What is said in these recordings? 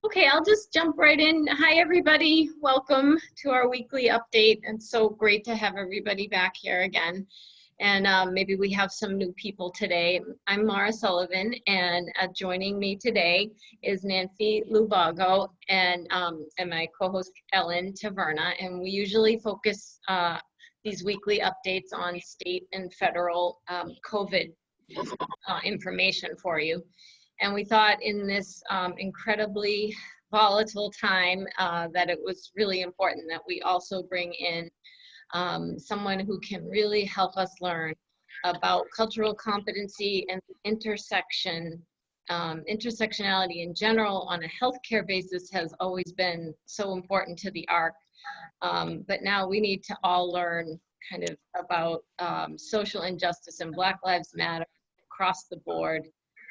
Okay, I'll just jump right in. Hi, everybody. Welcome to our weekly update. It's so great to have everybody back here again. And maybe we have some new people today. I'm Maura Sullivan, and joining me today is Nanfi Lubogo and my co-host Ellen Taverna. And we usually focus these weekly updates on state and federal COVID information for you. And we thought in this incredibly volatile time that it was really important that we also bring in someone who can really help us learn about cultural competency and intersectionality in general on a healthcare basis has always been so important to the ARC. But now we need to all learn kind of about social injustice and Black Lives Matter across the board,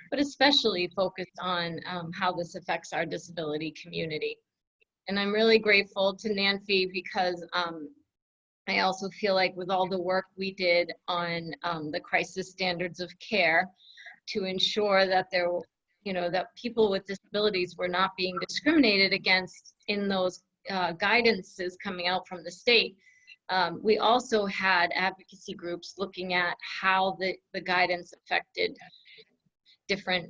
but especially focused on how this affects our disability community. And I'm really grateful to Nanfi because I also feel like with all the work we did on the crisis standards of care to ensure that that people with disabilities were not being discriminated against in those guidances coming out from the state. We also had advocacy groups looking at how the guidance affected different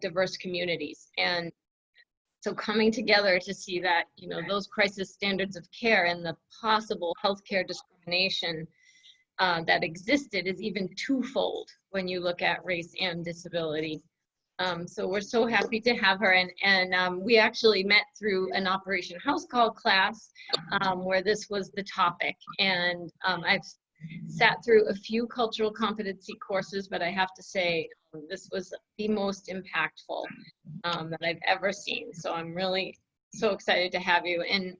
diverse communities. And so coming together to see that, those crisis standards of care and the possible healthcare discrimination that existed is even twofold when you look at race and disability. So we're so happy to have her, and we actually met through an Operation House Call class where this was the topic. And I've sat through a few cultural competency courses, but I have to say this was the most impactful that I've ever seen. So I'm really so excited to have you. And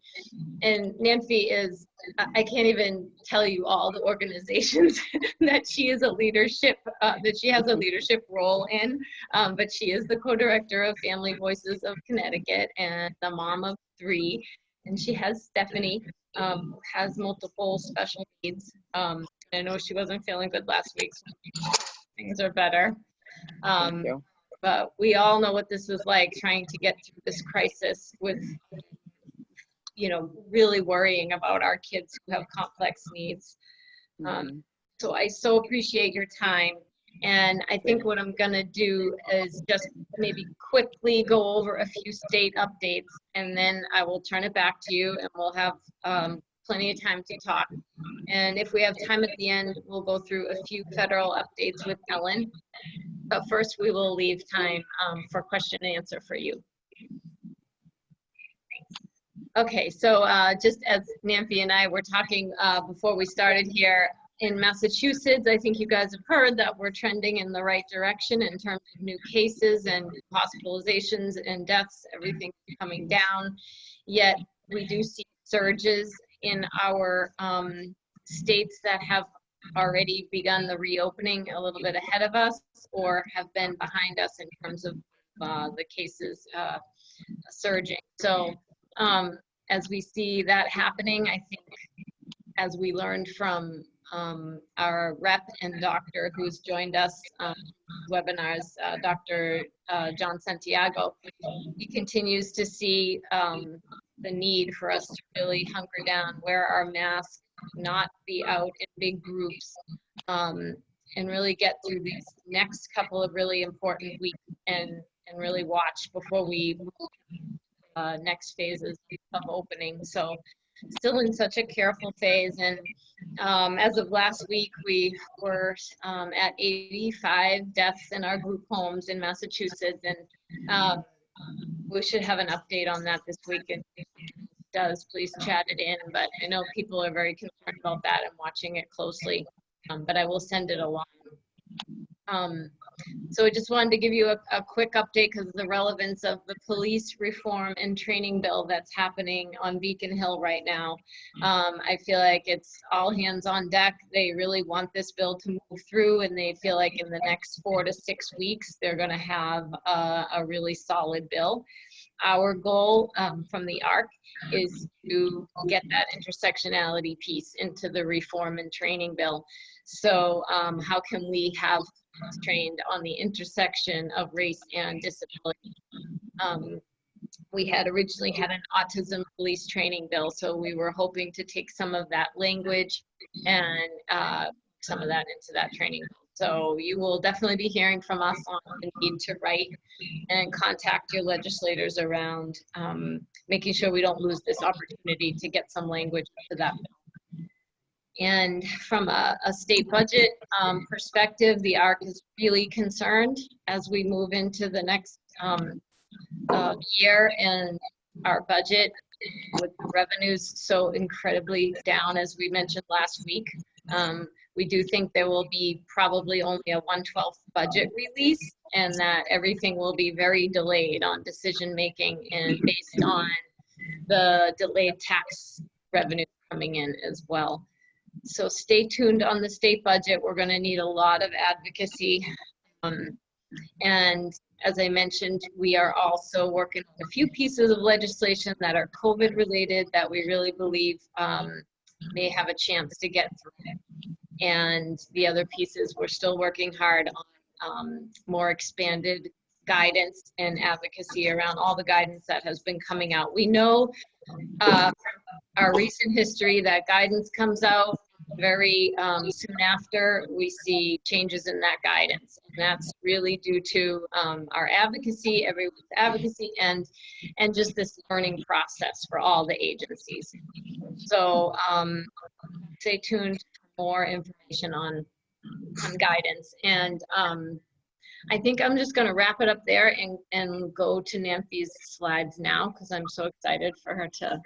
Nanfi is, I can't even tell you all the organizations that she is that she has a leadership role in, but she is the co-director of Family Voices of Connecticut and the mom of 3. And she has Stephanie, who has multiple special needs. I know she wasn't feeling good last week, so things are better. But we all know what this is like, trying to get through this crisis with, really worrying about our kids who have complex needs. So I so appreciate your time. And I think what I'm gonna do is just maybe quickly go over a few state updates, and then I will turn it back to you, and we'll have plenty of time to talk. And if we have time at the end, we'll go through a few federal updates with Ellen. But first, we will leave time for question and answer for you. Okay, so just as Nanfi and I were talking before we started here, in Massachusetts, I think you guys have heard that we're trending in the right direction in terms of new cases and hospitalizations and deaths, everything coming down. Yet we do see surges in our states that have already begun the reopening a little bit ahead of us or have been behind us in terms of the cases surging. So as we see that happening, I think as we learned from our rep and doctor who's joined us webinars, Dr. John Santiago, he continues to see the need for us to really hunker down, wear our masks, not be out in big groups, and really get through these next couple of really important weeks and really watch before we move next phases of opening. So still in such a careful phase, and as of last week we were at 85 deaths in our group homes in Massachusetts, and we should have an update on that this week, and if it does, please chat it in. But I know people are very concerned about that and watching it closely, but I will send it along. So I just wanted to give you a quick update because of the relevance of the police reform and training bill that's happening on Beacon Hill right now. I feel like it's all hands on deck. They really want this bill to move through, and they feel like in the next 4 to 6 weeks, they're gonna have a really solid bill. Our goal from the ARC is to get that intersectionality piece into the reform and training bill. So how can we have trained on the intersection of race and disability? we had originally had an autism police training bill, so we were hoping to take some of that language and some of that into that training bill. So you will definitely be hearing from us on the need to write and contact your legislators around making sure we don't lose this opportunity to get some language to that bill. And from a state budget perspective, the ARC is really concerned as we move into the next year, and our budget with revenues so incredibly down, as we mentioned last week. We do think there will be probably only a 1/12 budget release, and that everything will be very delayed on decision making and based on the delayed tax revenue coming in as well. So stay tuned on the state budget. We're going to need a lot of advocacy. And as I mentioned, we are also working on a few pieces of legislation that are COVID related that we really believe may have a chance to get through. And the other pieces, we're still working hard on more expanded guidance and advocacy around all the guidance that has been coming out. We know from our recent history that guidance comes out very soon after we see changes in that guidance. And that's really due to our advocacy, everyone's advocacy, and just this learning process for all the agencies. So stay tuned for more information on guidance. And I think I'm just going to wrap it up there and go to Nanfi's slides now, because I'm so excited for her to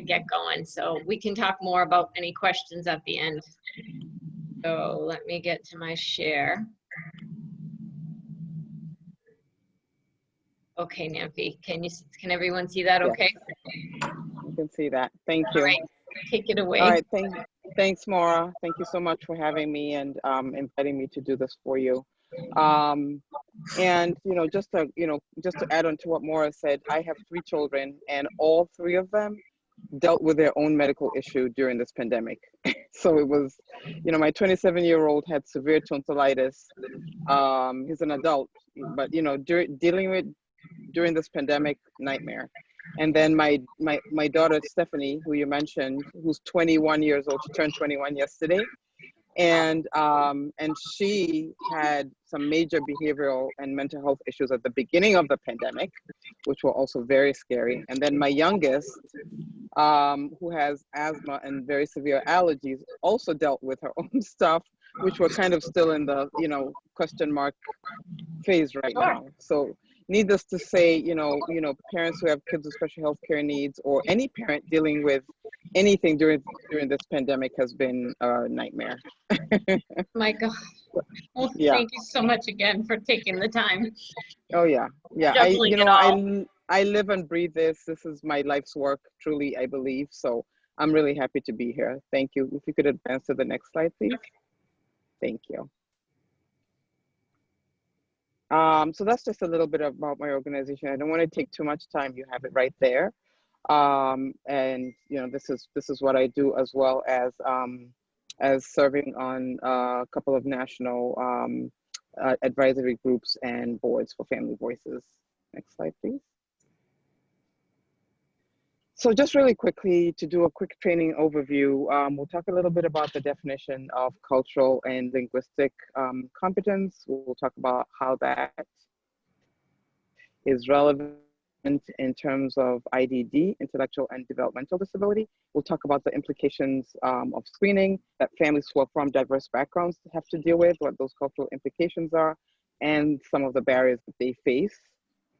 get going. So we can talk more about any questions at the end. So let me get to my share. Okay, Nanfi, can everyone see that okay? Yes, you can see that. Thank you. All right, take it away. All right, thanks, Maura. Thank you so much for having me and inviting me to do this for you. And just to add on to what Maura said, I have 3 children, and all 3 of them dealt with their own medical issue during this pandemic. So it was, my 27-year-old had severe tonsillitis. He's an adult, but dealing with during this pandemic, nightmare. And then my daughter Stephanie, who you mentioned, who's 21 years old, she turned 21 yesterday, and she had some major behavioral and mental health issues at the beginning of the pandemic, which were also very scary. And then my youngest, who has asthma and very severe allergies, also dealt with her own stuff, which we're kind of still in the question mark phase right now. So needless to say, parents who have kids with special health care needs, or any parent dealing with anything during this pandemic, has been a nightmare. My God. Well, yeah. Thank you so much again for taking the time. Oh yeah. I live and breathe this. This is my life's work, truly, I believe. So I'm really happy to be here. Thank you. If you could advance to the next slide, please. Okay. Thank you. So that's just a little bit about my organization. I don't want to take too much time. You have it right there. And this is what I do, as well as serving on a couple of national advisory groups and boards for family voices. Next slide, please. So just really quickly, to do a quick training overview, we'll talk a little bit about the definition of cultural and linguistic competence. We'll talk about how that is relevant in terms of IDD, intellectual and developmental disability. We'll talk about the implications of screening that families who are from diverse backgrounds have to deal with, what those cultural implications are, and some of the barriers that they face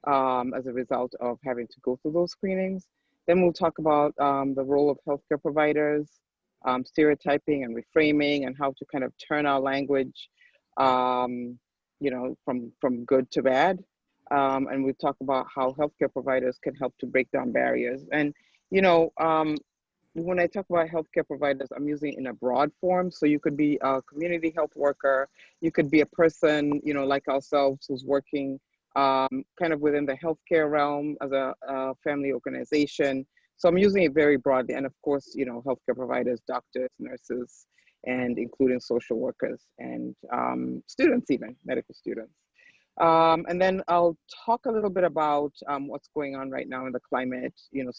as a result of having to go through those screenings. Then we'll talk about the role of healthcare providers, stereotyping and reframing, and how to kind of turn our language, from good to bad. And we talk about how healthcare providers can help to break down barriers. And, when I talk about healthcare providers, I'm using it in a broad form. So you could be a community health worker, you could be a person, like ourselves, who's working kind of within the healthcare realm as a family organization. So I'm using it very broadly. And of course, healthcare providers, doctors, nurses, and including social workers and students, even medical students. And then I'll talk a little bit about what's going on right now in the climate, you know,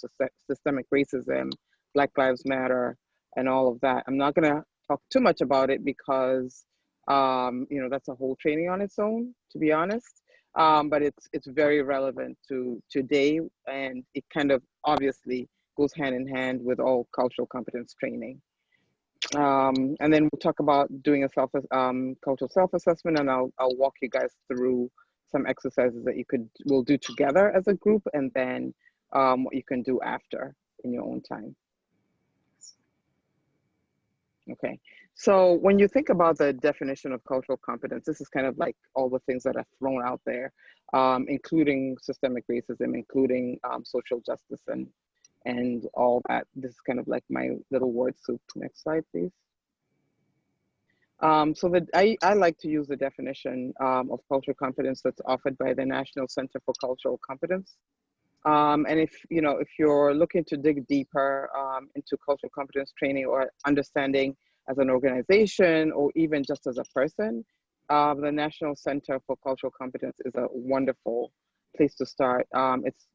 systemic racism, Black Lives Matter, and all of that. I'm not going to talk too much about it because, you know, that's a whole training on its own, to be honest. But it's very relevant to today, and it kind of obviously goes hand in hand with all cultural competence training. And then we'll talk about doing a cultural self-assessment, and I'll walk you guys through some exercises that we'll do together as a group, and then what you can do after in your own time. Okay, so when you think about the definition of cultural competence, this is kind of like all the things that are thrown out there, including systemic racism, including social justice, and all that. This is kind of like my little word soup. Next slide, please. So I like to use the definition of cultural competence that's offered by the National Center for Cultural Competence. And if you're looking to dig deeper into cultural competence training or understanding as an organization or even just as a person, the National Center for Cultural Competence is a wonderful place to start. It's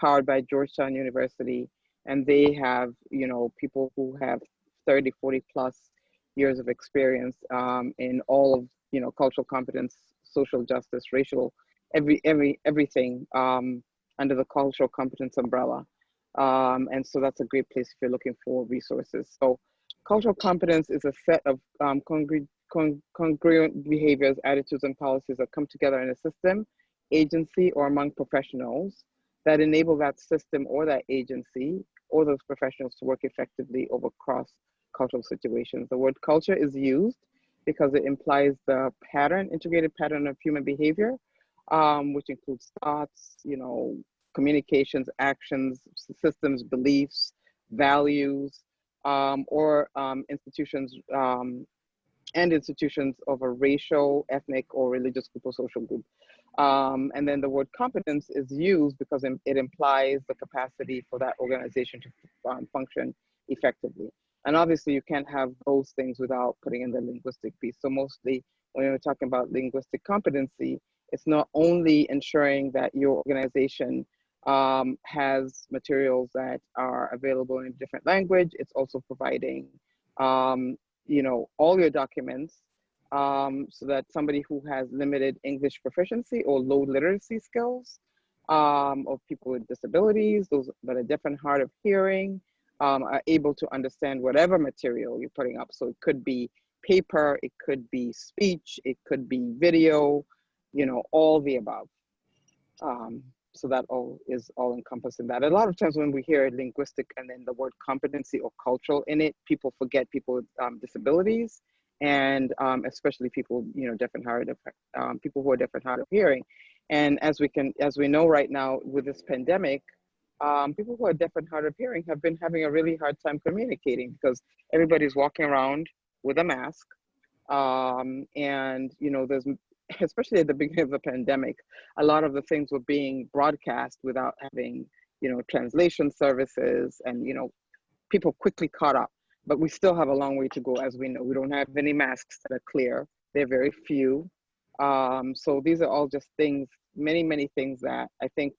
powered by Georgetown University, and they have, you know, people who have 30, 40 plus years of experience in all of, you know, cultural competence, social justice, racial, everything under the cultural competence umbrella. And so that's a great place if you're looking for resources. So cultural competence is a set of congruent behaviors, attitudes, and policies that come together in a system, agency, or among professionals that enable that system or that agency or those professionals to work effectively over cross-cultural situations. The word culture is used because it implies the integrated pattern of human behavior, which includes thoughts, you know, communications, actions, systems, beliefs, values, or institutions and institutions of a racial, ethnic, or religious group or social group. And then the word competence is used because it implies the capacity for that organization to function effectively. And obviously you can't have those things without putting in the linguistic piece. So mostly when we're talking about linguistic competency, it's not only ensuring that your organization has materials that are available in a different language, it's also providing you know, all your documents so that somebody who has limited English proficiency or low literacy skills, or people with disabilities, those that are deaf and hard of hearing, are able to understand whatever material you're putting up. So it could be paper, it could be speech, it could be video, you know, all the above. So that all is all encompassing that. A lot of times when we hear linguistic and then the word competency or cultural in it, people forget people with disabilities, and especially people, you know, deaf and hard of people who are deaf and hard of hearing. And as we know right now with this pandemic, people who are deaf and hard of hearing have been having a really hard time communicating because everybody's walking around with a mask. And, you know, especially at the beginning of the pandemic, a lot of the things were being broadcast without having, you know, translation services, and, you know, people quickly caught up. But we still have a long way to go. As we know, we don't have any masks that are clear. They're very few. So these are all just things, many things that I think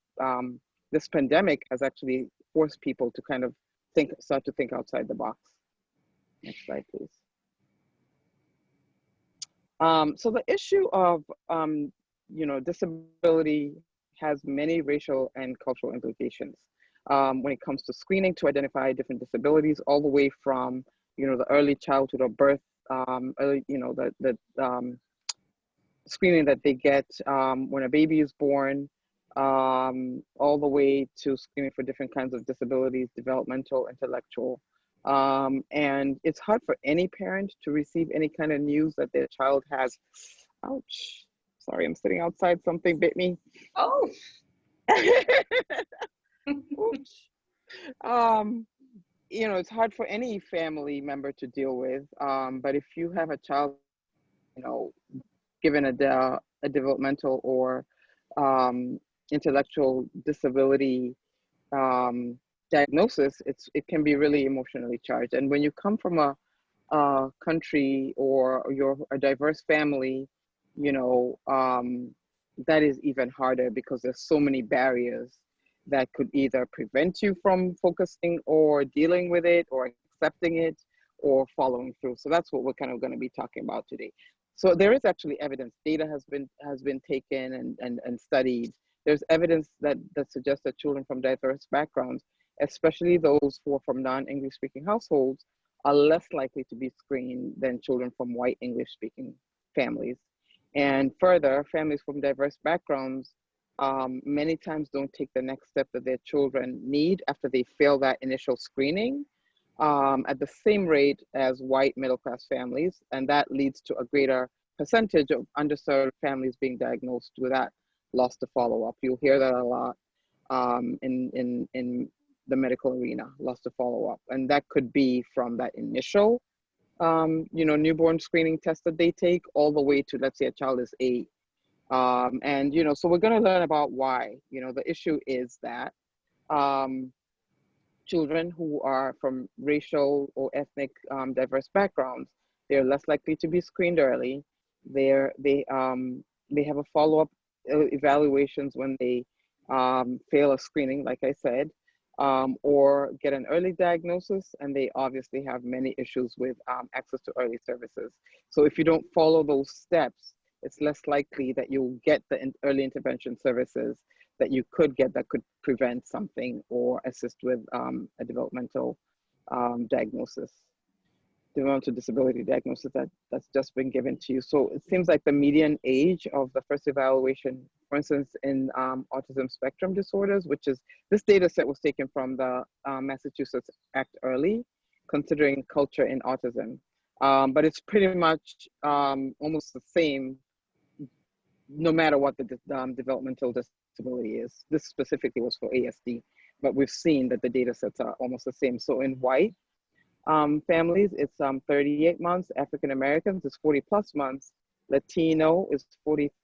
this pandemic has actually forced people to kind of start to think outside the box. Next slide, please. So the issue of, you know, disability has many racial and cultural implications when it comes to screening to identify different disabilities, all the way from, you know, the early childhood or birth, you know, the screening that they get when a baby is born, all the way to screening for different kinds of disabilities, developmental, intellectual. And it's hard for any parent to receive any kind of news that their child has, ouch, sorry, I'm sitting outside, something bit me. Oh. Oops. You know, it's hard for any family member to deal with, but if you have a child, you know, given a developmental or intellectual disability diagnosis, it can be really emotionally charged. And when you come from a country or you're a diverse family, you know, that is even harder because there's so many barriers that could either prevent you from focusing or dealing with it or accepting it or following through. So that's what we're kind of going to be talking about today. So there is actually evidence. Data has been taken and studied. There's evidence that suggests that children from diverse backgrounds, especially those who are from non-English speaking households, are less likely to be screened than children from white English speaking families. And further, families from diverse backgrounds many times don't take the next step that their children need after they fail that initial screening at the same rate as white middle class families. And that leads to a greater percentage of underserved families being diagnosed with that loss to follow-up. You'll hear that a lot in the medical arena, loss to follow-up. And that could be from that initial you know, newborn screening test that they take all the way to, let's say a child is 8. And, you know, so we're going to learn about why. You know, the issue is that children who are from racial or ethnic diverse backgrounds, they're less likely to be screened early. They have a follow-up evaluations when they fail a screening, like I said, or get an early diagnosis, and they obviously have many issues with access to early services. So if you don't follow those steps, it's less likely that you'll get the early intervention services that you could get that could prevent something or assist with a developmental diagnosis, developmental disability diagnosis that's just been given to you. So it seems like the median age of the first evaluation, for instance, in autism spectrum disorders, which is, this data set was taken from the Massachusetts Act Early, considering culture in autism. But it's pretty much almost the same, no matter what the developmental disability is. This specifically was for ASD, but we've seen that the data sets are almost the same. So in white families, it's 38 months, African Americans is 40 plus months, Latinos is 43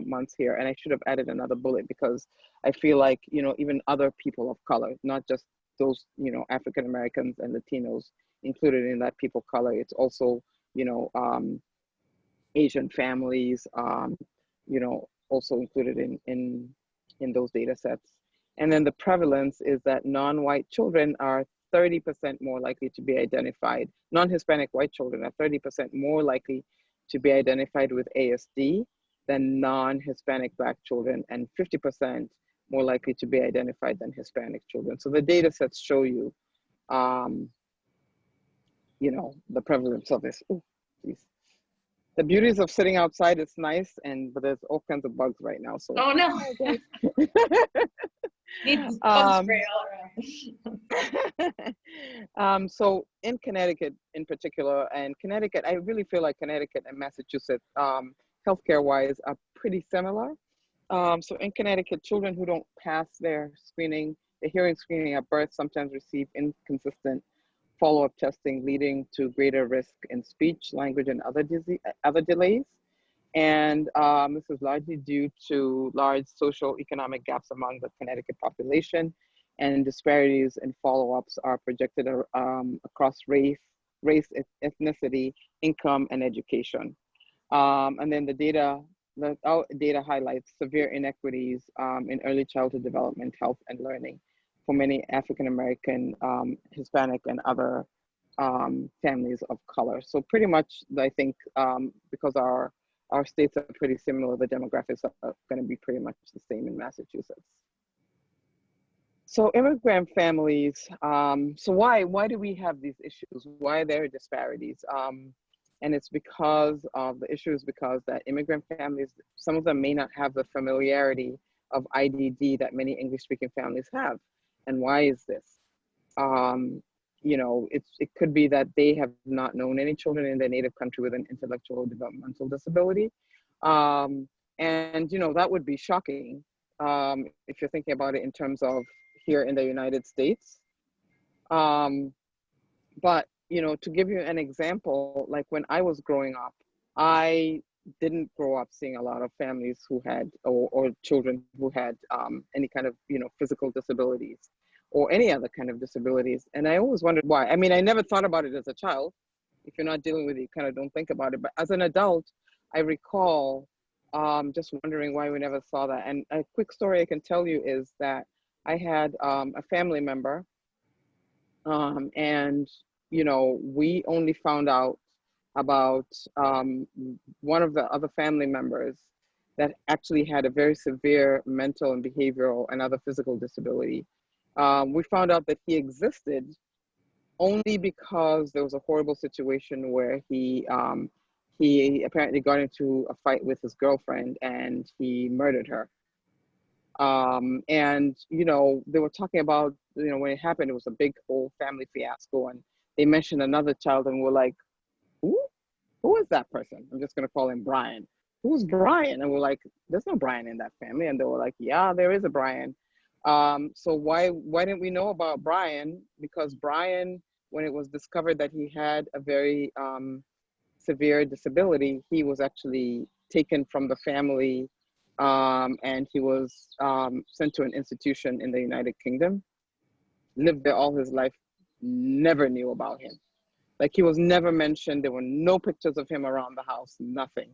months here. And I should have added another bullet because I feel like, you know, even other people of color, not just those, you know, African Americans and Latinos included in that people of color, it's also, you know, Asian families, you know, also included in those data sets. And then the prevalence is that non-white children are 30% more likely to be identified. Non-Hispanic white children are 30% more likely to be identified with ASD than non-Hispanic Black children, and 50% more likely to be identified than Hispanic children. So the data sets show you, you know, the prevalence of this. Ooh, geez. The beauties of sitting outside, it's nice, but there's all kinds of bugs right now. So. Oh no. Need bug spray all around. So in Connecticut in particular, and Connecticut, I really feel like Connecticut and Massachusetts, healthcare-wise, are pretty similar. So in Connecticut, children who don't pass their screening, the hearing screening at birth, sometimes receive inconsistent follow-up testing, leading to greater risk in speech, language, and other delays. And this is largely due to large social economic gaps among the Connecticut population, and disparities in follow-ups are projected across race, ethnicity, income, and education. And then our data highlights severe inequities in early childhood development, health, and learning for many African-American, Hispanic, and other families of color. So pretty much, I think, because our states are pretty similar, the demographics are going to be pretty much the same in Massachusetts. So immigrant families, so why do we have these issues? Why are there disparities? And it's because of the issue is because that immigrant families, some of them may not have the familiarity of IDD that many English-speaking families have. And why is this? You know, it could be that they have not known any children in their native country with an intellectual or developmental disability. And, you know, that would be shocking if you're thinking about it in terms of here in the United States. But, you know, to give you an example, like when I was growing up, I didn't grow up seeing a lot of families who had, or children who had any kind of, you know, physical disabilities or any other kind of disabilities. And I always wondered why. I mean, I never thought about it as a child. If you're not dealing with it, you kind of don't think about it. But as an adult, I recall just wondering why we never saw that. And a quick story I can tell you is that I had a family member, and you know, we only found out about one of the other family members that actually had a very severe mental and behavioral and other physical disability. We found out that he existed only because there was a horrible situation where he apparently got into a fight with his girlfriend and he murdered her. And you know, they were talking about, you know, when it happened, it was a big whole family fiasco, and they mentioned another child, and we're like, who? Who is that person? I'm just gonna call him Brian. Who's Brian? And we're like, there's no Brian in that family. And they were like, yeah, there is a Brian. So why didn't we know about Brian? Because Brian, when it was discovered that he had a very severe disability, he was actually taken from the family, and he was sent to an institution in the United Kingdom, lived there all his life, never knew about him. Like, he was never mentioned. There were no pictures of him around the house, nothing.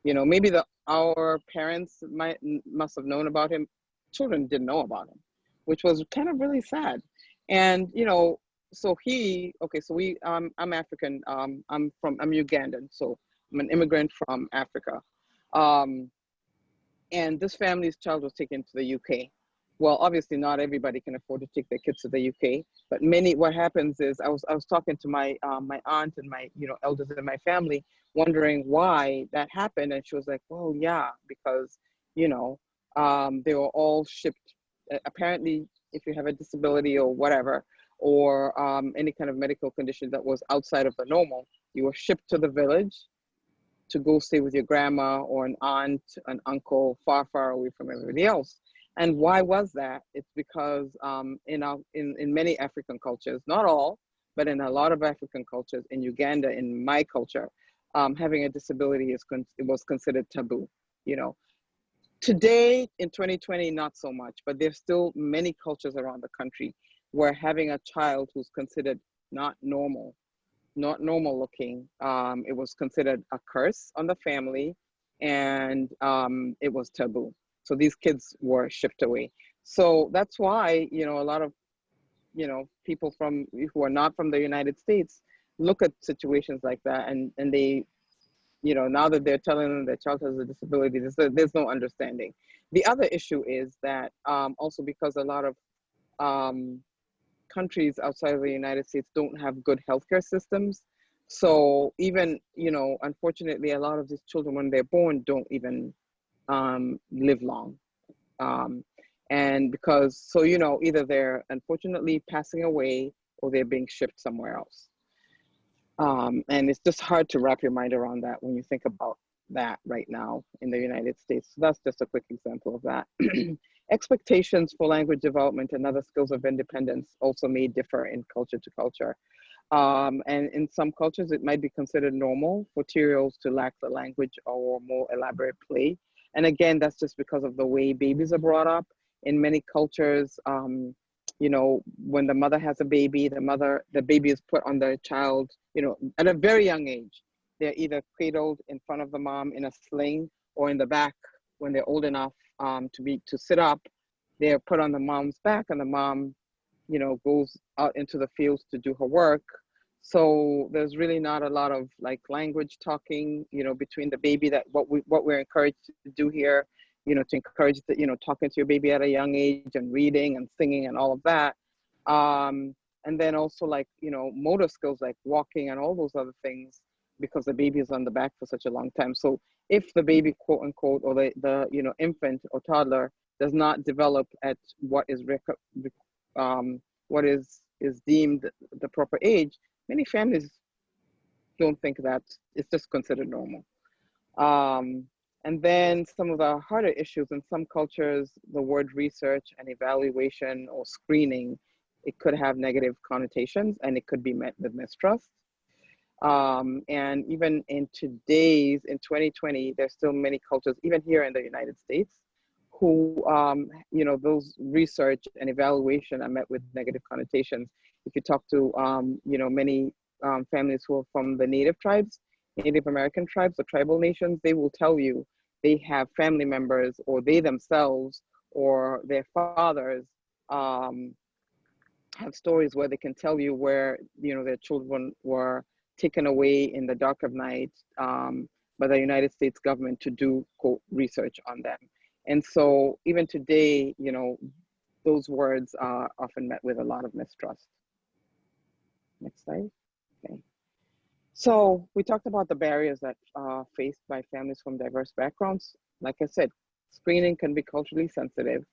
You know, maybe our parents must have known about him. Children didn't know about him, which was kind of really sad. And, you know, so I'm African. I'm Ugandan. So I'm an immigrant from Africa. And this family's child was taken to the UK. Well, obviously not everybody can afford to take their kids to the UK, but what happens is I was talking to my my aunt and my, you know, elders in my family, wondering why that happened. And she was like, oh yeah, because, you know, they were all shipped. Apparently, if you have a disability or whatever, or any kind of medical condition that was outside of the normal, you were shipped to the village to go stay with your grandma or an aunt, an uncle, far, far away from everybody else. And why was that? It's because in many African cultures, not all, but in a lot of African cultures, in Uganda, in my culture, having a disability it was considered taboo. You know, today in 2020, not so much, but there's still many cultures around the country where having a child who's considered not normal looking, it was considered a curse on the family, and it was taboo. So these kids were shipped away. So that's why, you know, a lot of, you know, people who are not from the United States look at situations like that, and they, you know, now that they're telling them their child has a disability, there's no understanding. The other issue is that also because a lot of countries outside of the United States don't have good healthcare systems. So even, you know, unfortunately, a lot of these children, when they're born, don't even live long. And because, so, you know, either they're unfortunately passing away or they're being shipped somewhere else. And it's just hard to wrap your mind around that when you think about that right now in the United States. So that's just a quick example of that. Expectations for language development and other skills of independence also may differ in culture to culture. And in some cultures, it might be considered normal for materials to lack the language or more elaborate play. And again, that's just because of the way babies are brought up. In many cultures, you know, when the mother has a baby, the baby is put on the child, you know, at a very young age. They're either cradled in front of the mom in a sling, or in the back when they're old enough to sit up. They're put on the mom's back, and the mom, you know, goes out into the fields to do her work. So there's really not a lot of like language talking, you know, between the baby, that what we're encouraged to do here, you know, to encourage the, you know, talking to your baby at a young age and reading and singing and all of that. And then also, like, you know, motor skills like walking and all those other things, because the baby is on the back for such a long time. So if the baby, quote unquote, or the you know, infant or toddler does not develop at what is deemed the proper age, many families don't think that it's just considered normal. And then some of the harder issues in some cultures, the word research and evaluation or screening, it could have negative connotations, and it could be met with mistrust. And even in 2020, there's still many cultures, even here in the United States, who, you know, those research and evaluation are met with negative connotations. If you talk to, you know, many families who are from the native tribes, Native American tribes or tribal nations, they will tell you they have family members or they themselves or their fathers have stories where they can tell you where, you know, their children were taken away in the dark of night by the United States government to do, quote, research on them. And so even today, you know, those words are often met with a lot of mistrust. Next slide. Okay. So we talked about the barriers that are faced by families from diverse backgrounds. Like I said, screening can be culturally sensitive,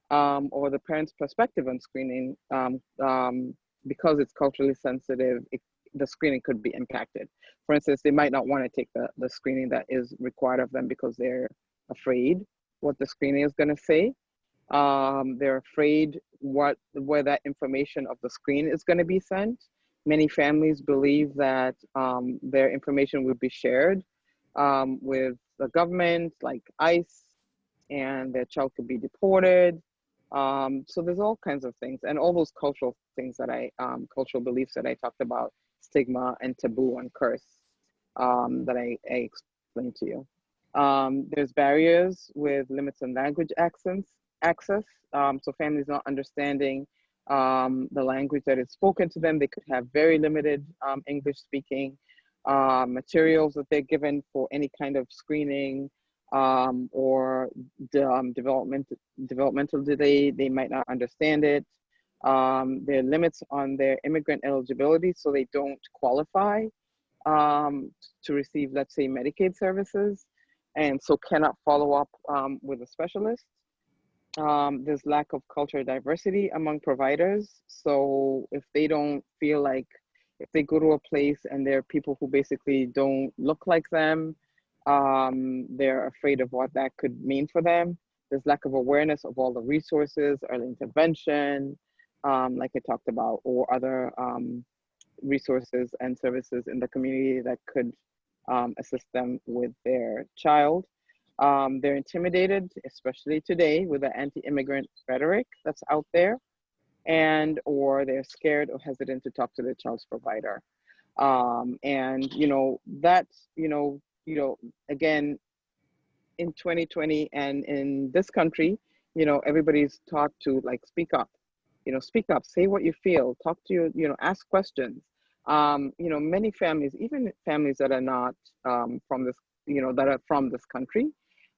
or the parent's perspective on screening, because it's culturally sensitive, the screening could be impacted. For instance, they might not want to take the screening that is required of them because they're afraid what the screening is going to say. They're afraid where that information of the screen is going to be sent. Many families believe that their information would be shared with the government, like ICE, and their child could be deported. So there's all kinds of things, and all those cultural things that cultural beliefs that I talked about, stigma and taboo and curse, that I explained to you. There's barriers with limits on language access. So families not understanding the language that is spoken to them. They could have very limited English speaking materials that they're given for any kind of screening or developmental delay. They might not understand it. There are limits on their immigrant eligibility, so they don't qualify to receive, let's say, Medicaid services, and so cannot follow up with a specialist. There's lack of cultural diversity among providers. So if they don't feel like, if they go to a place and there are people who basically don't look like them, they're afraid of what that could mean for them. There's lack of awareness of all the resources, early intervention, like I talked about, or other resources and services in the community that could assist them with their child. They're intimidated, especially today, with the anti-immigrant rhetoric that's out there, and or they're scared or hesitant to talk to their child's provider. And you know, that's, again, in 2020 and in this country, you know, everybody's taught to like speak up, speak up, say what you feel, talk to you, ask questions. Many families, even families that are not from this, that are from this country,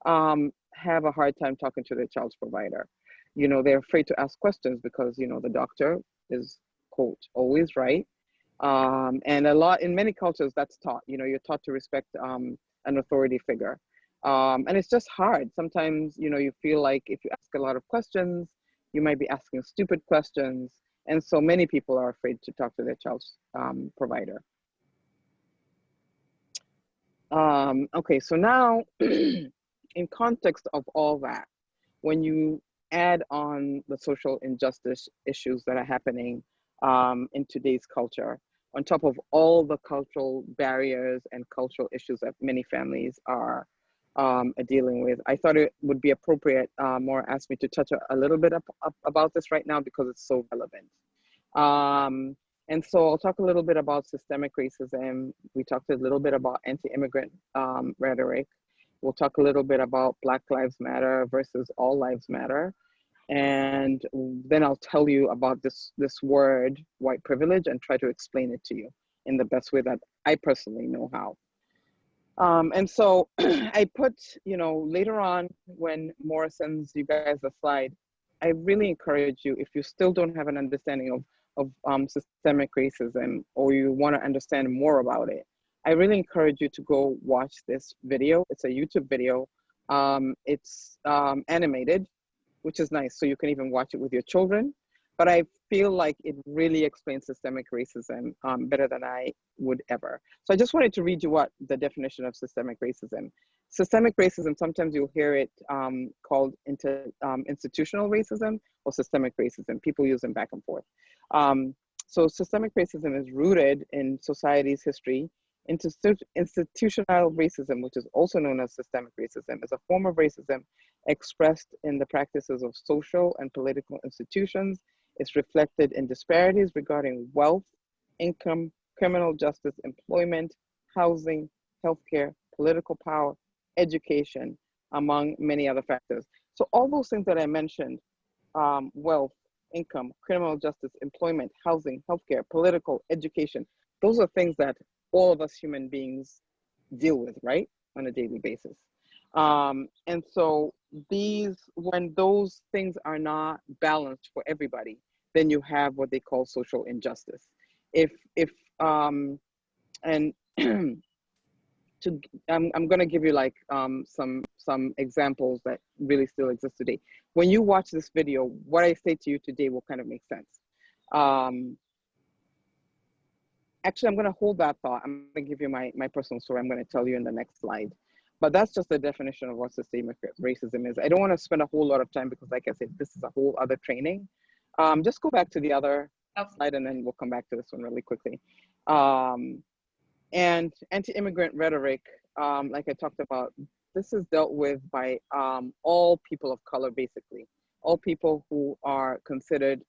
have a hard time talking to their child's provider. They're afraid to ask questions because, the doctor is, quote, always right. And in many cultures, that's taught. You're taught to respect an authority figure. And it's just hard. Sometimes, you feel like if you ask a lot of questions, you might be asking stupid questions. And so many people are afraid to talk to their child's provider. Okay, so now, in context of all that, when you add on the social injustice issues that are happening in today's culture, on top of all the cultural barriers and cultural issues that many families are dealing with, I thought it would be appropriate. Maura asked me to touch a little bit about this right now because it's so relevant. And so I'll talk a little bit about systemic racism. We talked a little bit about anti-immigrant rhetoric. We'll talk a little bit about Black Lives Matter versus All Lives Matter. And then I'll tell you about this word, white privilege, and try to explain it to you in the best way that I personally know how. And so I put, later on when Maura sends you guys the slide, I really encourage you, if you still don't have an understanding of systemic racism, or you want to understand more about it, I really encourage you to go watch this video. It's a YouTube video. It's animated, which is nice. So you can even watch it with your children. But I feel like it really explains systemic racism better than I would ever. So I just wanted to read you what the definition of systemic racism. Systemic racism, sometimes you'll hear it called institutional racism or systemic racism. People use them back and forth. So systemic racism is rooted in society's history. Institutional racism, which is also known as systemic racism, is a form of racism expressed in the practices of social and political institutions. It's reflected in disparities regarding wealth, income, criminal justice, employment, housing, healthcare, political power, education, among many other factors. So all those things that I mentioned, wealth, income, criminal justice, employment, housing, healthcare, political, education, those are things that all of us human beings deal with, right, on a daily basis. And so when those things are not balanced for everybody, then you have what they call social injustice. And I'm going to give you like some examples that really still exist today. When you watch this video, what I say to you today will kind of make sense. Actually, I'm going to hold that thought. I'm going to give you my personal story. I'm going to tell you in the next slide. But that's just the definition of what systemic racism is. I don't want to spend a whole lot of time because, like I said, this is a whole other training. Just go back to the other slide and then we'll come back to this one really quickly. And anti-immigrant rhetoric, like I talked about, this is dealt with by all people of color, basically. All people who are considered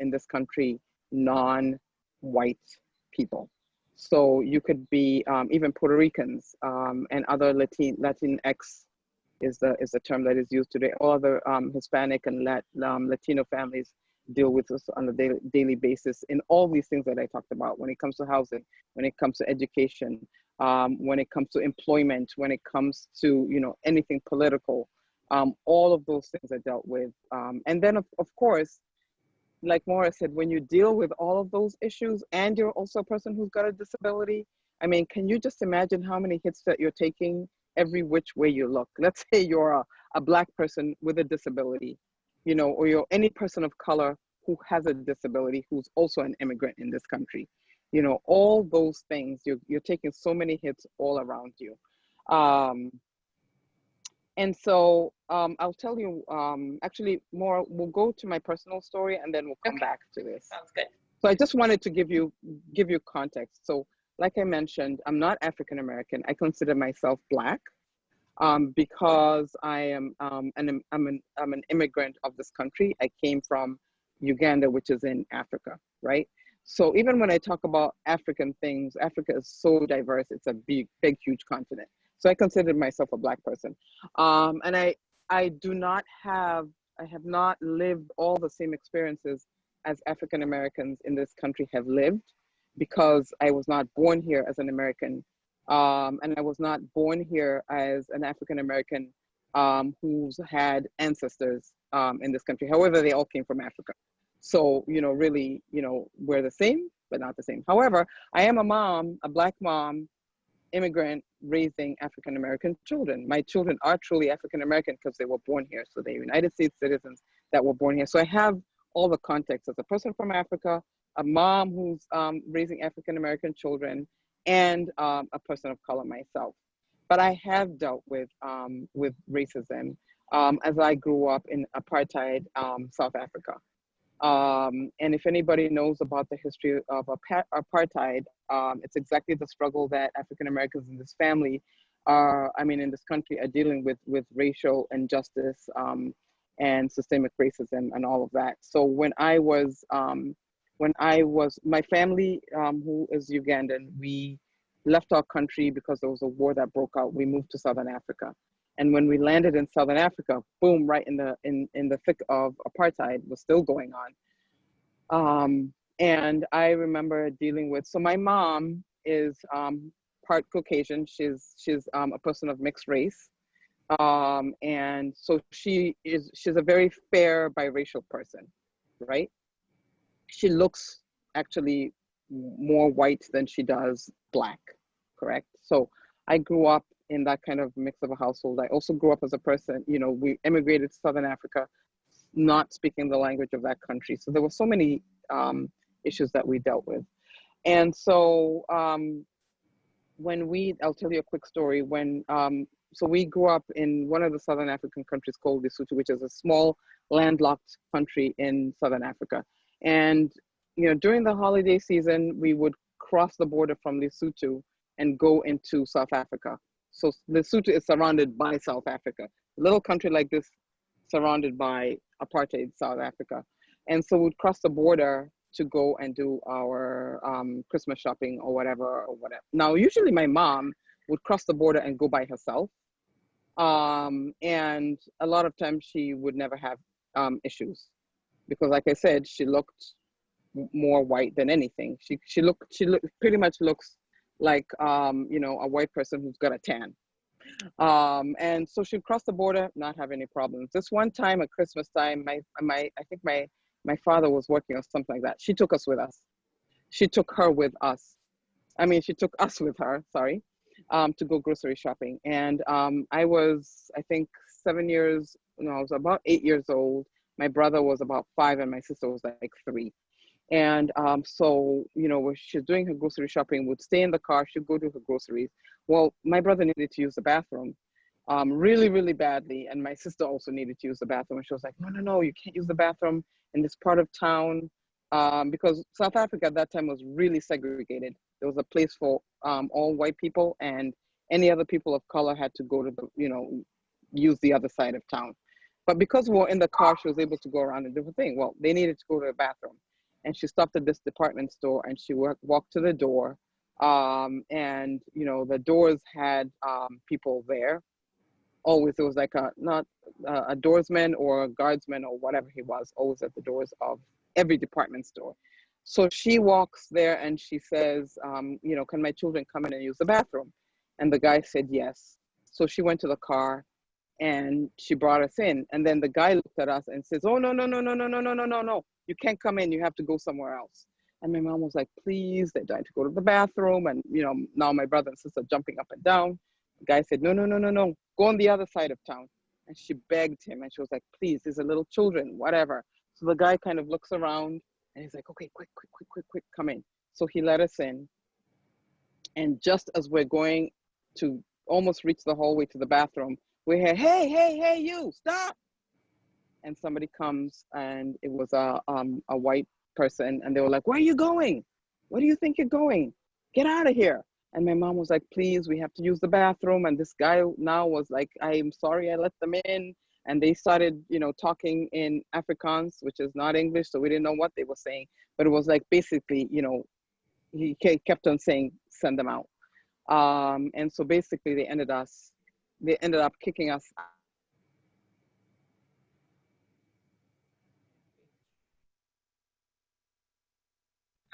in this country non-white people. So you could be even Puerto Ricans and other Latinx is the term that is used today. All other Hispanic and Latino families deal with this on a daily basis in all these things that I talked about when it comes to housing, when it comes to education, when it comes to employment, when it comes to, you know, anything political, all of those things are dealt with. And then of course, like Maura said, when you deal with all of those issues and you're also a person who's got a disability, I mean, can you just imagine how many hits that you're taking every which way you look? Let's say you're a Black person with a disability, you know, or you're any person of color who has a disability, who's also an immigrant in this country. You know, all those things, you're taking so many hits all around you. And so I'll tell you, actually, more, we'll go to my personal story and then we'll come back to this. Sounds good. So I just wanted to give you context. So like I mentioned, I'm not African-American. I consider myself Black because I am I'm an immigrant of this country. I came from Uganda, which is in Africa, right? So even when I talk about African things, Africa is so diverse. It's a big, huge continent. So I consider myself a Black person. And I have not lived all the same experiences as African Americans in this country have lived, because I was not born here as an American. And I was not born here as an African American who's had ancestors in this country. However, they all came from Africa. So, you know, really, you know, we're the same, but not the same. However, I am a mom, a Black mom, immigrant, raising African American children. My children are truly African American because they were born here. So they're United States citizens that were born here. So I have all the context as a person from Africa, a mom who's raising African American children, and a person of color myself. But I have dealt with racism as I grew up in apartheid South Africa. And if anybody knows about the history of apartheid, it's exactly the struggle that African Americans in this family in this country are dealing with racial injustice and systemic racism and all of that. So when I was, my family, who is Ugandan, we left our country because there was a war that broke out. We moved to Southern Africa. And when we landed in Southern Africa, boom, right in the thick of apartheid was still going on. And I remember dealing with, so my mom is part Caucasian. She's a person of mixed race. And so she's a very fair biracial person, right? She looks actually more white than she does Black, correct? So I grew up in that kind of mix of a household. I also grew up as a person, you know, we immigrated to Southern Africa, not speaking the language of that country. So there were so many issues that we dealt with. And so I'll tell you a quick story. So we grew up in one of the Southern African countries called Lesotho, which is a small landlocked country in Southern Africa. And, you know, during the holiday season, we would cross the border from Lesotho and go into South Africa. So Lesotho is surrounded by South Africa. A little country like this, surrounded by apartheid South Africa. And so we'd cross the border to go and do our Christmas shopping or whatever. Now, usually my mom would cross the border and go by herself. And a lot of times she would never have issues because, like I said, she looked more white than anything. She pretty much looks like you know, a white person who's got a tan. And so she'd cross the border, not have any problems. This one time at Christmas time, I think my father was working or something like that. She took us with us. She took her with us. I mean, she took us with her, sorry, to go grocery shopping. And I was, I think, 7 years, no, I was about 8 years old. My brother was about 5 and my sister was like 3. And so, you know, when she's doing her grocery shopping, would stay in the car, she'd go do her groceries. Well, my brother needed to use the bathroom really, really badly. And my sister also needed to use the bathroom. And she was like, no, no, no, you can't use the bathroom in this part of town. Because South Africa at that time was really segregated. There was a place for all white people, and any other people of color had to go to the, you know, use the other side of town. But because we were in the car, she was able to go around and do her thing. Well, they needed to go to the bathroom. And she stopped at this department store and she walked to the door. And, you know, the doors had people there. Always, it was like not a doorsman or a guardsman or whatever he was, always at the doors of every department store. So she walks there and she says, you know, can my children come in and use the bathroom? And the guy said yes. So she went to the car and she brought us in. And then the guy looked at us and says, oh, no, no, no, no, no, no, no, no, no, no. You can't come in. You have to go somewhere else. And my mom was like, please, they're dying to go to the bathroom. And, you know, now my brother and sister jumping up and down. The guy said, no, no, no, no, no. Go on the other side of town. And she begged him. And she was like, please, these are little children, whatever. So the guy kind of looks around and he's like, okay, quick, quick, quick, quick, quick, come in. So he let us in. And just as we're going to almost reach the hallway to the bathroom, we hear, hey, hey, hey, you, stop. And somebody comes and it was a white person. And they were like, where are you going? Where do you think you're going? Get out of here. And my mom was like, please, we have to use the bathroom. And this guy now was like, I'm sorry I let them in. And they started, you know, talking in Afrikaans, which is not English. So we didn't know what they were saying. But it was like, basically, you know, he kept on saying, send them out. And so basically they ended up kicking us out.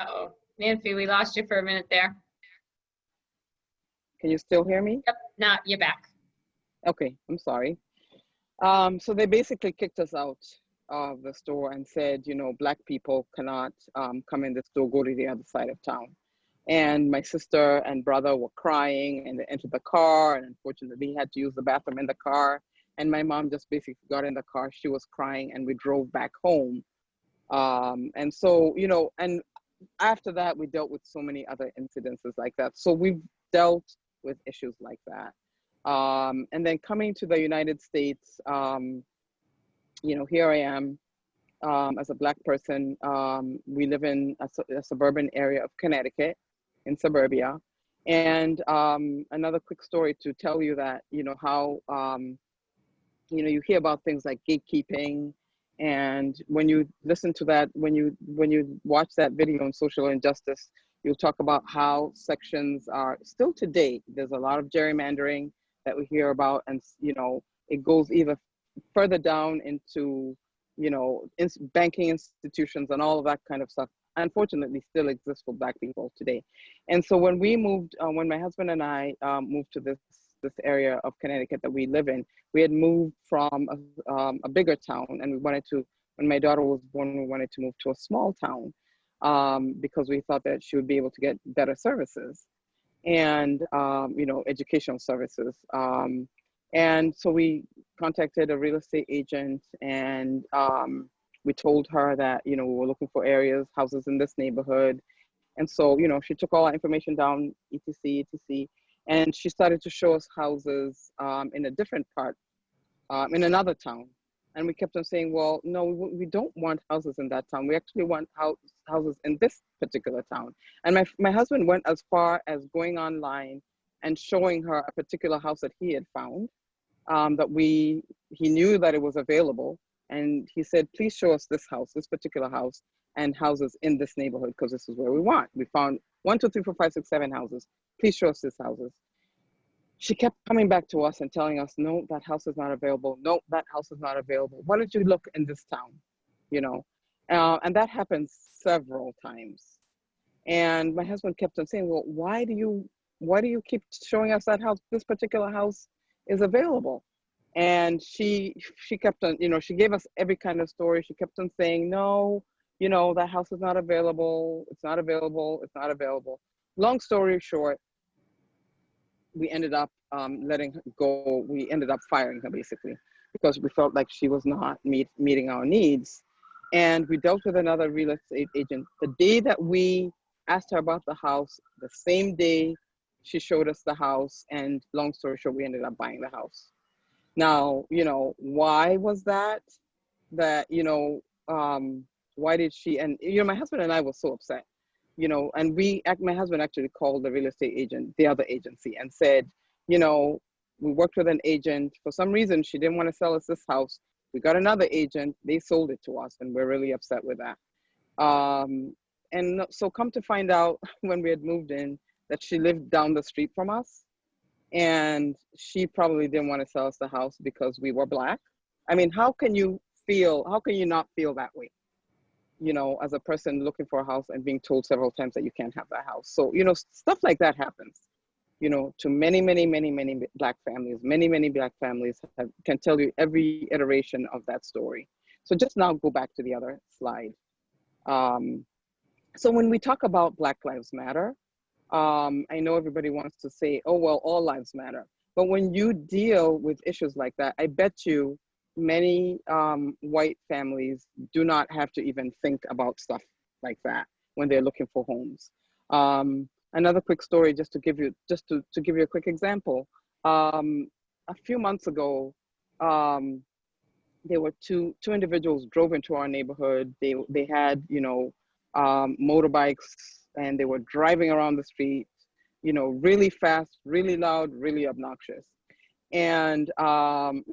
Uh-oh. Nanfi, we lost you for a minute there. Can you still hear me? Yep, now you're back. Okay, I'm sorry. So they basically kicked us out of the store and said, you know, Black people cannot come in the store, go to the other side of town. And my sister and brother were crying and they entered the car, and unfortunately he had to use the bathroom in the car. And my mom just basically got in the car, she was crying, and we drove back home. And so, you know, and after that, we dealt with so many other incidences like that. So we've dealt with issues like that. And then coming to the United States, you know, here I am as a Black person. We live in a suburban area of Connecticut, in suburbia. And another quick story to tell you that, you know, how, you know, you hear about things like gatekeeping. And when you listen to that, when you watch that video on social injustice, you'll talk about how sections are still today. There's a lot of gerrymandering that we hear about, and you know, it goes either further down into, you know, banking institutions and all of that kind of stuff. Unfortunately, still exists for Black people today. And so when we moved, when my husband and I moved to this area of Connecticut that we live in, we had moved from a bigger town, and we wanted to, when my daughter was born, we wanted to move to a small town because we thought that she would be able to get better services and, you know, educational services. And so we contacted a real estate agent, and we told her that, you know, we were looking for houses in this neighborhood. And so, you know, she took all our information down, etc., etc. And she started to show us houses in a different part, in another town. And we kept on saying, well, no, we don't want houses in that town. We actually want houses in this particular town. And my husband went as far as going online and showing her a particular house that he had found, that he knew that it was available. And he said, please show us this house, this particular house, and houses in this neighborhood, because this is where we want. We found 1, 2, 3, 4, 5, 6, 7 houses. Please show us these houses. she kept coming back to us and telling us, no, that house is not available. No, that house is not available. Why don't you look in this town? You know, and that happened several times. And my husband kept on saying, well, why do you keep showing us that house? This particular house is available. And she kept on, she gave us every kind of story. She kept on saying, no, that house is not available. It's not available. It's not available. Long story short, we ended up letting her go. We ended up firing her basically because we felt like she was not meeting our needs. And we dealt with another real estate agent. The day that we asked her about the house, the same day she showed us the house, and long story short, we ended up buying the house. Now, why was that? Why did she, and my husband and I were so upset, and my husband actually called the real estate agent, the other agency, and said, we worked with an agent. For some reason, she didn't want to sell us this house. We got another agent, they sold it to us, and we're really upset with that. And so come to find out when we had moved in that she lived down the street from us, and she probably didn't want to sell us the house because we were Black. I mean, how can you not feel that way? As a person looking for a house and being told several times that you can't have that house. So, stuff like that happens, to many, many, many, many Black families. Many Black families can tell you every iteration of that story. So just now go back to the other slide. So when we talk about Black Lives Matter, I know everybody wants to say, oh, well, all lives matter. But when you deal with issues like that, I bet you many white families do not have to even think about stuff like that when they're looking for homes. Another quick story, just to give you a quick example. A few months ago, there were two individuals drove into our neighborhood. They had motorbikes, and they were driving around the street, really fast, really loud, really obnoxious. And,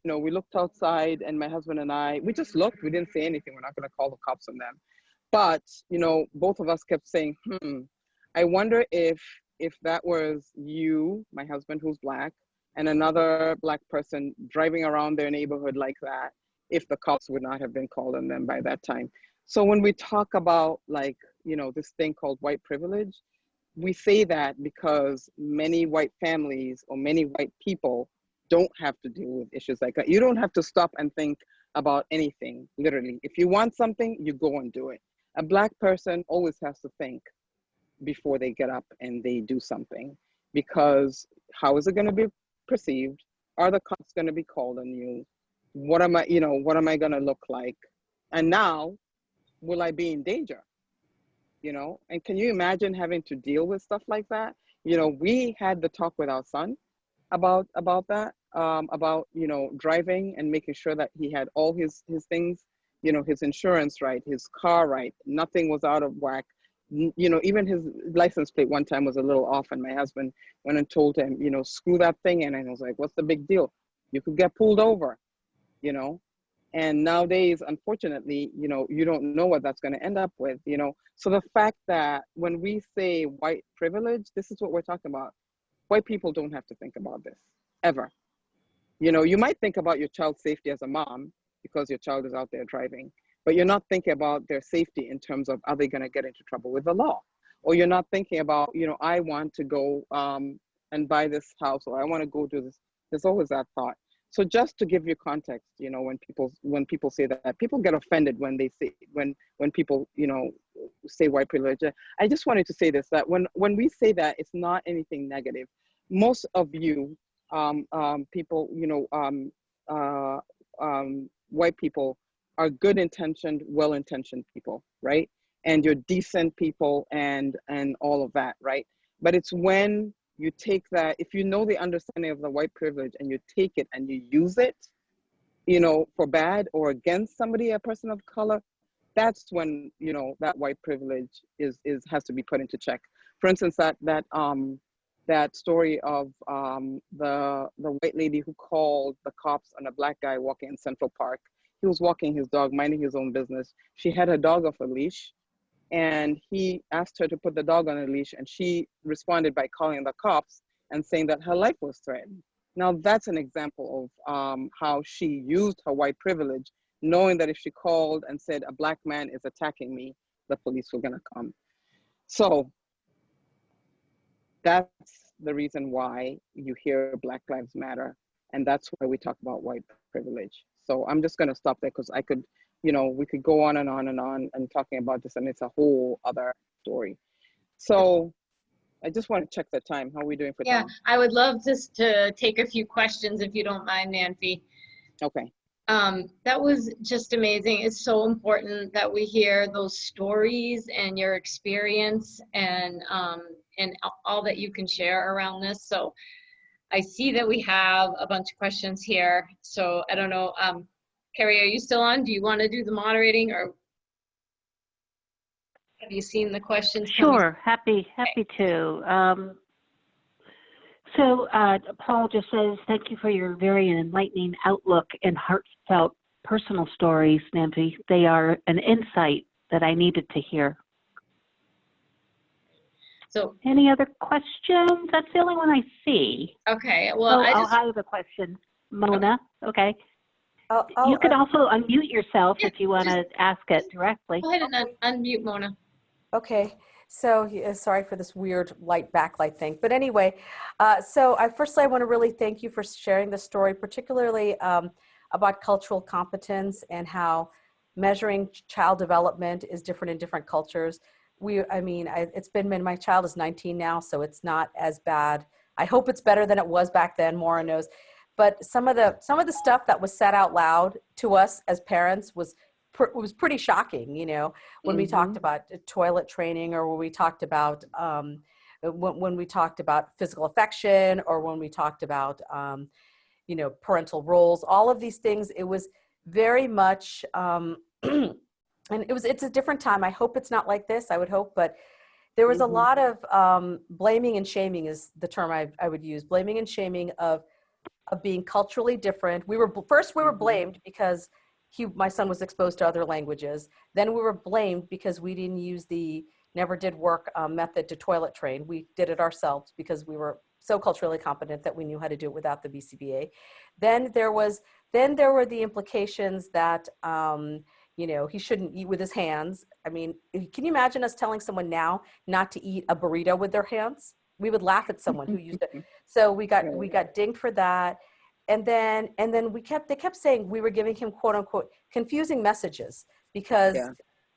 we looked outside, and my husband and I, we just looked, we didn't say anything. We're not going to call the cops on them. But, both of us kept saying, I wonder if that was you, my husband who's Black, and another Black person driving around their neighborhood like that, if the cops would not have been called on them by that time. So when we talk about this thing called white privilege, we say that because many white families or many white people don't have to deal with issues like that. You don't have to stop and think about anything, literally. If you want something, you go and do it. A Black person always has to think before they get up and they do something, because how is it going to be perceived? Are the cops going to be called on you? What am I going to look like? And now, will I be in danger? And can you imagine having to deal with stuff like that? We had the talk with our son about that, about driving and making sure that he had all his things, his insurance right, his car right, nothing was out of whack. Even his license plate one time was a little off, and my husband went and told him, screw that thing in, and I was like, what's the big deal? You could get pulled over, And nowadays, unfortunately, you don't know what that's going to end up with, So the fact that when we say white privilege, this is what we're talking about. White people don't have to think about this, ever. You might think about your child's safety as a mom because your child is out there driving, but you're not thinking about their safety in terms of, are they going to get into trouble with the law? Or you're not thinking about, I want to go and buy this house, or I want to go do this. There's always that thought. So just to give you context, when people say that, people get offended when they say, when people, say white privilege. I just wanted to say this, that when we say that, it's not anything negative. Most of you people, white people are good-intentioned, well-intentioned people, right? And you're decent people and all of that, right? But it's when you take that, if you know the understanding of the white privilege and you take it and you use it, for bad or against somebody, a person of color, that's when, that white privilege has to be put into check. For instance, that story of the white lady who called the cops on a Black guy walking in Central Park. He was walking his dog, minding his own business. She had her dog off a leash, and he asked her to put the dog on a leash, and she responded by calling the cops. and saying that her life was threatened. Now that's an example of how she used her white privilege, knowing that if she called and said a Black man is attacking me, the police were gonna come. So that's the reason why you hear Black Lives Matter. And that's why we talk about white privilege. So I'm just gonna stop there because I could, we could go on and on and on and talking about this, and it's a whole other story. So I just want to check the time. How are we doing for time? I would love just to take a few questions if you don't mind, Nanfi. Okay. That was just amazing. It's so important that we hear those stories and your experience and all that you can share around this. So I see that we have a bunch of questions here. So I don't know, Carrie, are you still on? Do you want to do the moderating, or have you seen the questions? Sure, happy to. So Paul just says, thank you for your very enlightening outlook and heartfelt personal stories, Nanfi. They are an insight that I needed to hear. So any other questions? That's the only one I see. Okay, well, I have a question. Mona, okay. I'll you could also unmute yourself if you want to ask it directly. Go ahead and unmute, Mona. Okay, so sorry for this weird light backlight thing. But anyway, so firstly, I want to really thank you for sharing the story, particularly about cultural competence and how measuring child development is different in different cultures. It's been, my child is 19 now, so it's not as bad. I hope it's better than it was back then, Maura knows. But some of the stuff that was said out loud to us as parents was pretty shocking, when we talked about toilet training, or when we talked about when we talked about physical affection, or when we talked about parental roles. All of these things, it was very much and it's a different time. I hope it's not like this, I would hope, but there was a lot of blaming and shaming is the term I would use. Blaming and shaming of being culturally different. We were blamed because my son was exposed to other languages. Then we were blamed because we didn't use the never did work method to toilet train. We did it ourselves because we were so culturally competent that we knew how to do it without the BCBA. Then there were the implications that he shouldn't eat with his hands. I mean, can you imagine us telling someone now not to eat a burrito with their hands? We would laugh at someone who used it. So we got dinged for that. And then they kept saying we were giving him quote unquote confusing messages because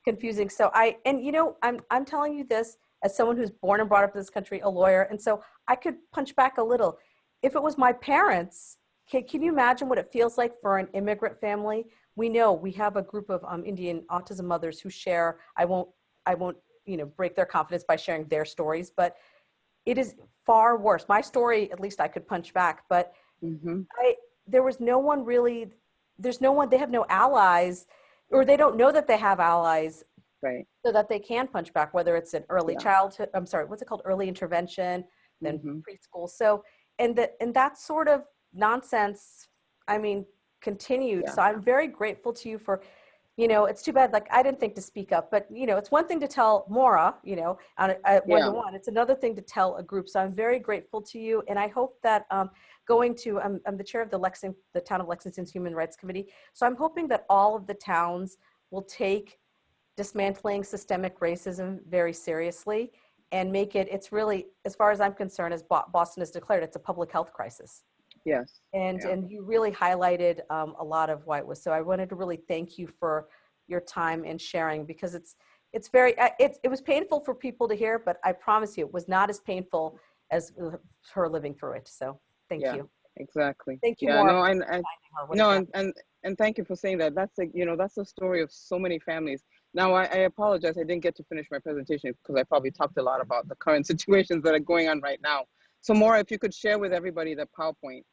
confusing. So I'm telling you this as someone who's born and brought up in this country, a lawyer. And so I could punch back a little. If it was my parents, can you imagine what it feels like for an immigrant family? We know we have a group of Indian autism mothers who share. I won't break their confidence by sharing their stories, but it is far worse. My story, at least I could punch back, but there was no one really, they have no allies, or they don't know that they have allies, right? So that they can punch back, whether it's an early childhood, what's it called? Early intervention, then preschool. So, and that sort of nonsense, continued. So I'm very grateful to you for, it's too bad, like, I didn't think to speak up, but, it's one thing to tell Maura, on a one-to-one, it's another thing to tell a group. So I'm very grateful to you. And I hope that I'm the chair of the Town of Lexington's Human Rights Committee. So I'm hoping that all of the towns will take dismantling systemic racism very seriously and make it, it's really, as far as I'm concerned, as Boston has declared, it's a public health crisis. Yes. And you really highlighted a lot of why it was. So I wanted to really thank you for your time and sharing, because it's very, it was painful for people to hear, but I promise you it was not as painful as her living through it. So thank you. Exactly. Thank you, Maura. And thank you for saying that. That's that's the story of so many families. Now, I apologize. I didn't get to finish my presentation because I probably talked a lot about the current situations that are going on right now. So Maura, if you could share with everybody the PowerPoint,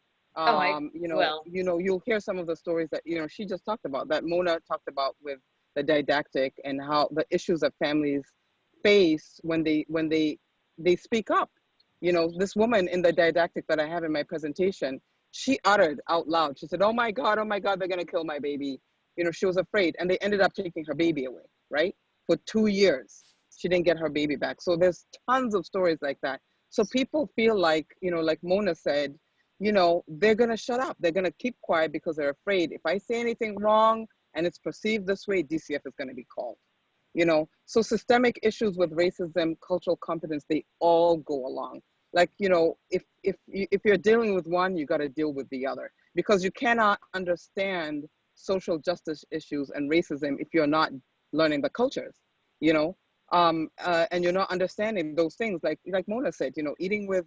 you'll hear some of the stories that, she just talked about, that Mona talked about with the didactic, and how the issues that families face when they speak up. This woman in the didactic that I have in my presentation, she uttered out loud, she said, oh my God, they're gonna kill my baby. She was afraid, and they ended up taking her baby away, right? For 2 years, she didn't get her baby back. So there's tons of stories like that. So people feel like, you know, like Mona said, you know, they're going to shut up. They're going to keep quiet because they're afraid. If I say anything wrong and it's perceived this way, DCF is going to be called. You know, so systemic issues with racism, cultural competence, they all go along. Like, you know, if you're dealing with one, you got to deal with the other, because you cannot understand social justice issues and racism if you're not learning the cultures, you know, and you're not understanding those things. Like Mona said, you know, eating with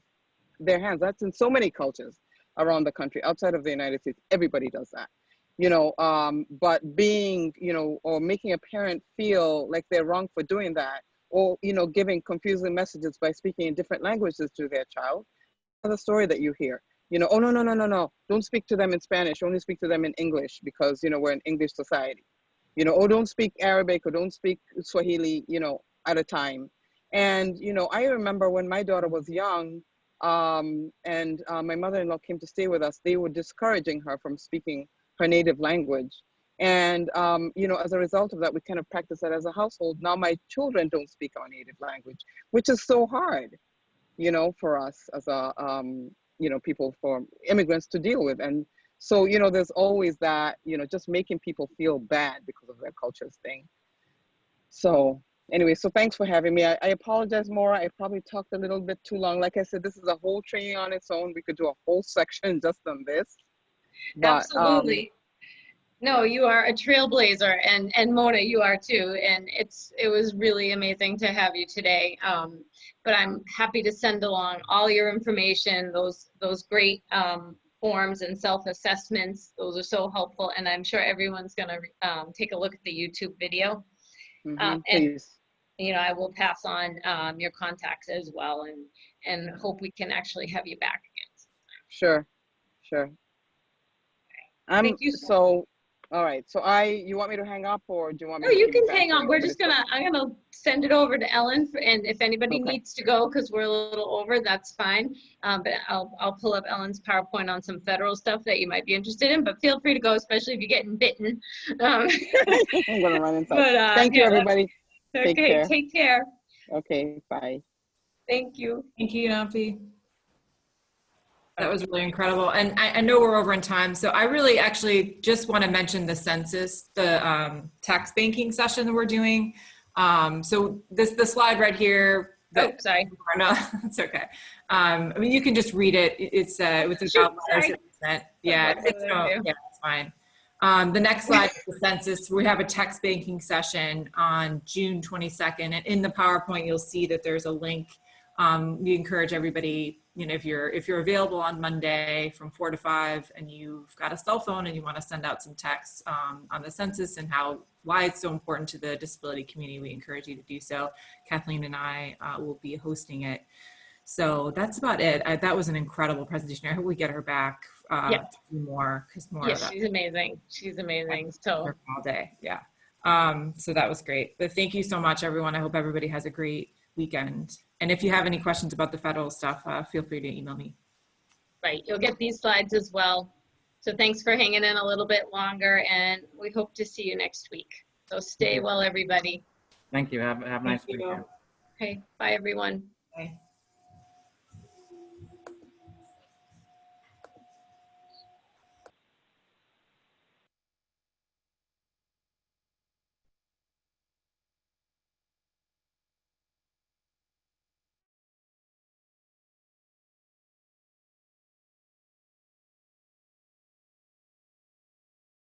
their hands. That's in so many cultures around the country. Outside of the United States, everybody does that. You know, but being, you know, or making a parent feel like they're wrong for doing that, or, you know, giving confusing messages by speaking in different languages to their child. Another story that you hear, you know, oh, no, don't speak to them in Spanish, only speak to them in English, because, you know, we're an English society. You know, or don't speak Arabic or don't speak Swahili, you know, at a time. And, you know, I remember when my daughter was young, and my mother-in-law came to stay with us, they were discouraging her from speaking her native language. And, you know, as a result of that, we kind of practice that as a household. Now my children don't speak our native language, which is so hard, you know, for us as a, you know, people, for immigrants to deal with. And so, you know, there's always that, you know, just making people feel bad because of their cultures thing. So anyway, so thanks for having me. I apologize, Maura. I probably talked a little bit too long. Like I said, this is a whole training on its own. We could do a whole section just on this. But, Absolutely. No, you are a trailblazer, and Mona, you are too. And it was really amazing to have you today. But I'm happy to send along all your information, those great forms and self-assessments. Those are so helpful, and I'm sure everyone's gonna take a look at the YouTube video. And please. you know, I will pass on your contacts as well, and hope we can actually have you back again. Sure. Thank you. So, all right. So you want me to hang up, or do you want me No, to you keep can advancing hang on. We're just I'm gonna send it over to Ellen, and if anybody Okay. needs to go, because we're a little over, that's fine. But I'll pull up Ellen's PowerPoint on some federal stuff that you might be interested in, but feel free to go, especially if you're getting bitten. I'm gonna run inside. But, Thank you, everybody. Okay, Take care. take care. Okay, bye. Thank you. Thank you, Nanfi. That was really incredible. And I know we're over in time, so I really actually just want to mention the census, the tax banking session that we're doing. So the slide right here. Oh, sorry. No, it's okay. I mean, you can just read it. It's about letters. Yeah, it's fine. The next slide is the census. We have a text banking session on June 22nd, and in the PowerPoint, you'll see that there's a link. We encourage everybody, you know, if you're available on Monday from 4 to 5 and you've got a cell phone and you want to send out some texts on the census and why it's so important to the disability community, we encourage you to do so. Kathleen and I will be hosting it. So that's about it. That was an incredible presentation. I hope we get her back to do more, because more of that. She's amazing. She's amazing. So all day. Yeah. So that was great. But thank you so much, everyone. I hope everybody has a great weekend. And if you have any questions about the federal stuff, feel free to email me. Right. You'll get these slides as well. So thanks for hanging in a little bit longer, and we hope to see you next week. So stay well, everybody. Thank you. Have a nice weekend. Okay. Bye, everyone. Bye.